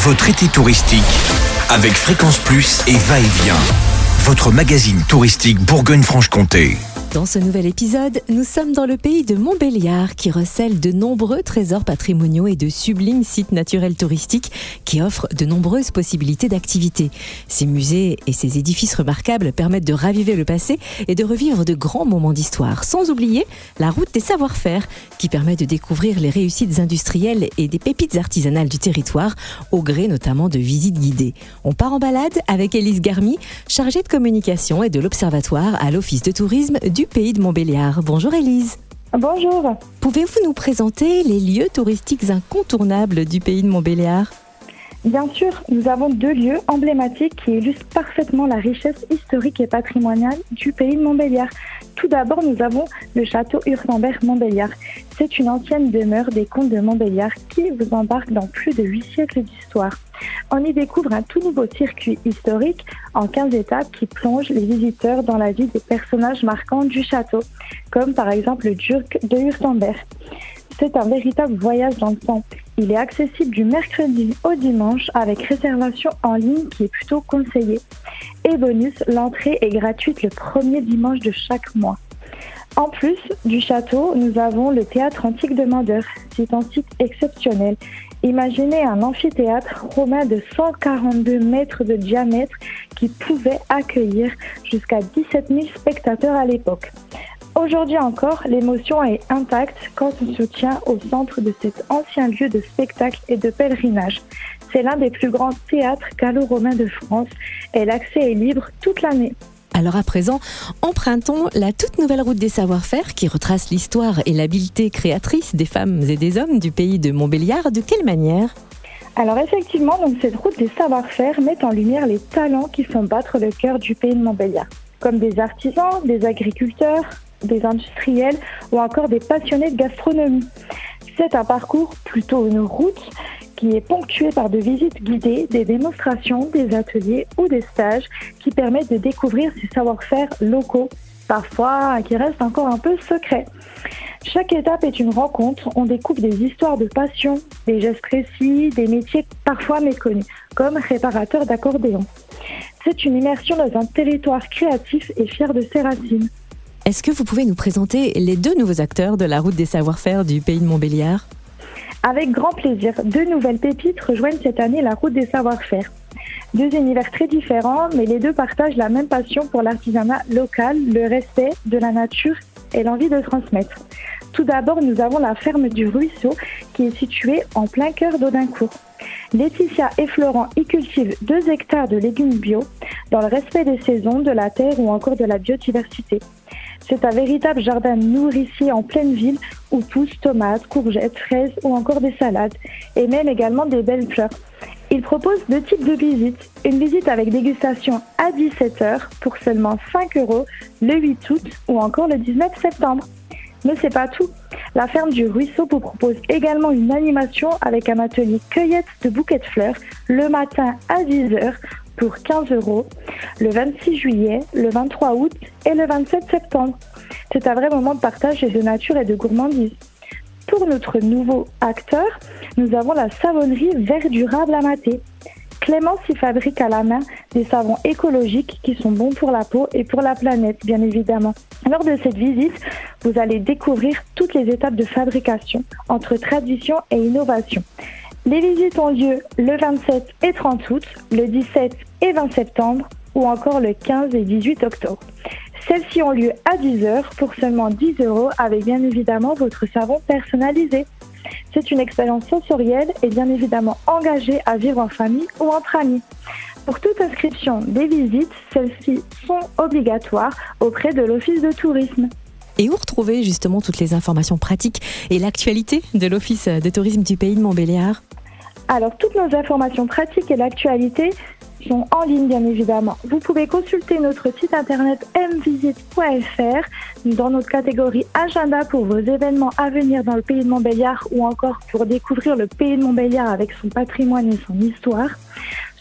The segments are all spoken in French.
Votre été touristique avec Fréquence Plus et Va-et-Vient. Votre magazine touristique Bourgogne-Franche-Comté. Dans ce nouvel épisode, nous sommes dans le pays de Montbéliard qui recèle de nombreux trésors patrimoniaux et de sublimes sites naturels touristiques qui offrent de nombreuses possibilités d'activités. Ces musées et ces édifices remarquables permettent de raviver le passé et de revivre de grands moments d'histoire. Sans oublier la route des savoir-faire qui permet de découvrir les réussites industrielles et des pépites artisanales du territoire au gré notamment de visites guidées. On part en balade avec Élise Garmy, chargée de communication et de l'Observatoire à l'Office de tourisme du pays de Montbéliard. Bonjour Élise. Bonjour. Pouvez-vous nous présenter les lieux touristiques incontournables du pays de Montbéliard ? Bien sûr, nous avons deux lieux emblématiques qui illustrent parfaitement la richesse historique et patrimoniale du pays de Montbéliard. Tout d'abord, nous avons le château Hurtembert-Montbéliard. C'est une ancienne demeure des comtes de Montbéliard qui vous embarque dans plus de 8 siècles d'histoire. On y découvre un tout nouveau circuit historique en 15 étapes qui plonge les visiteurs dans la vie des personnages marquants du château, comme par exemple le duc de Hurtembert. C'est un véritable voyage dans le temps. Il est accessible du mercredi au dimanche avec réservation en ligne qui est plutôt conseillée. Et bonus, l'entrée est gratuite le premier dimanche de chaque mois. En plus du château, nous avons le théâtre antique de Mandeure. C'est un site exceptionnel. Imaginez un amphithéâtre romain de 142 mètres de diamètre qui pouvait accueillir jusqu'à 17 000 spectateurs à l'époque. Aujourd'hui encore, l'émotion est intacte quand on se tient au centre de cet ancien lieu de spectacle et de pèlerinage. C'est l'un des plus grands théâtres gallo-romains de France et l'accès est libre toute l'année. Alors à présent, empruntons la toute nouvelle route des savoir-faire qui retrace l'histoire et l'habileté créatrice des femmes et des hommes du pays de Montbéliard. De quelle manière ? Alors effectivement, cette route des savoir-faire met en lumière les talents qui font battre le cœur du pays de Montbéliard, comme des artisans, des agriculteurs, des industriels ou encore des passionnés de gastronomie. C'est un parcours, plutôt une route, qui est ponctuée par de visites guidées, des démonstrations, des ateliers ou des stages qui permettent de découvrir ces savoir-faire locaux, parfois qui restent encore un peu secrets. Chaque étape est une rencontre, on découvre des histoires de passion, des gestes précis, des métiers parfois méconnus, comme réparateur d'accordéon. C'est une immersion dans un territoire créatif et fier de ses racines. Est-ce que vous pouvez nous présenter les deux nouveaux acteurs de la route des savoir-faire du pays de Montbéliard ? Avec grand plaisir, deux nouvelles pépites rejoignent cette année la route des savoir-faire. Deux univers très différents, mais les deux partagent la même passion pour l'artisanat local, le respect de la nature et l'envie de transmettre. Tout d'abord, nous avons la ferme du Ruisseau qui est située en plein cœur d'Audincourt. Laetitia et Florent y cultivent 2 hectares de légumes bio dans le respect des saisons, de la terre ou encore de la biodiversité. C'est un véritable jardin nourricier en pleine ville où poussent tomates, courgettes, fraises ou encore des salades et même également des belles fleurs. Ils proposent 2 types de visites. Une visite avec dégustation à 17h pour seulement 5 € le 8 août ou encore le 19 septembre. Mais c'est pas tout. La ferme du Ruisseau vous propose également une animation avec un atelier cueillette de bouquets de fleurs le matin à 10h pour 15 €, le 26 juillet, le 23 août et le 27 septembre. C'est un vrai moment de partage et de nature et de gourmandise. Pour notre nouveau acteur, nous avons la savonnerie Verdurable à Maté. Clémence y fabrique à la main des savons écologiques qui sont bons pour la peau et pour la planète, bien évidemment. Lors de cette visite, vous allez découvrir toutes les étapes de fabrication entre tradition et innovation. Les visites ont lieu le 27 et 30 août, le 17 et 20 septembre ou encore le 15 et 18 octobre. Celles-ci ont lieu à 10h pour seulement 10 € avec bien évidemment votre savon personnalisé. C'est une expérience sensorielle et bien évidemment engagée à vivre en famille ou entre amis. Pour toute inscription des visites, celles-ci sont obligatoires auprès de l'Office de tourisme. Et où retrouver justement toutes les informations pratiques et l'actualité de l'Office de tourisme du pays de Montbéliard ? Alors, toutes nos informations pratiques et l'actualité sont en ligne, bien évidemment. Vous pouvez consulter notre site internet mvisite.fr dans notre catégorie agenda pour vos événements à venir dans le pays de Montbéliard ou encore pour découvrir le pays de Montbéliard avec son patrimoine et son histoire.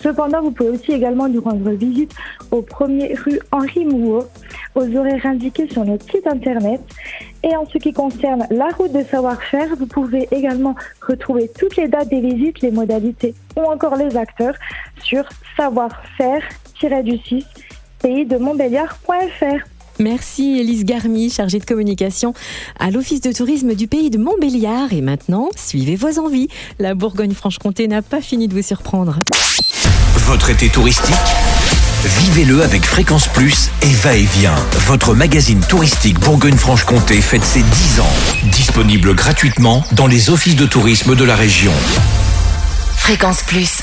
Cependant, vous pouvez aussi également nous rendre visite au 1er rue Henri Mouot aux horaires indiqués sur notre site internet. Et en ce qui concerne la route des savoir-faire, vous pouvez également retrouver toutes les dates des visites, les modalités ou encore les acteurs sur savoir-faire-du-6 paysdemontbéliard.fr. Merci Élise Garmy, chargée de communication à l'Office de tourisme du pays de Montbéliard. Et maintenant, suivez vos envies. La Bourgogne-Franche-Comté n'a pas fini de vous surprendre. Votre été touristique, vivez-le avec Fréquence Plus et Va-et-Vient. Votre magazine touristique Bourgogne-Franche-Comté fête ses 10 ans. Disponible gratuitement dans les offices de tourisme de la région. Fréquence Plus.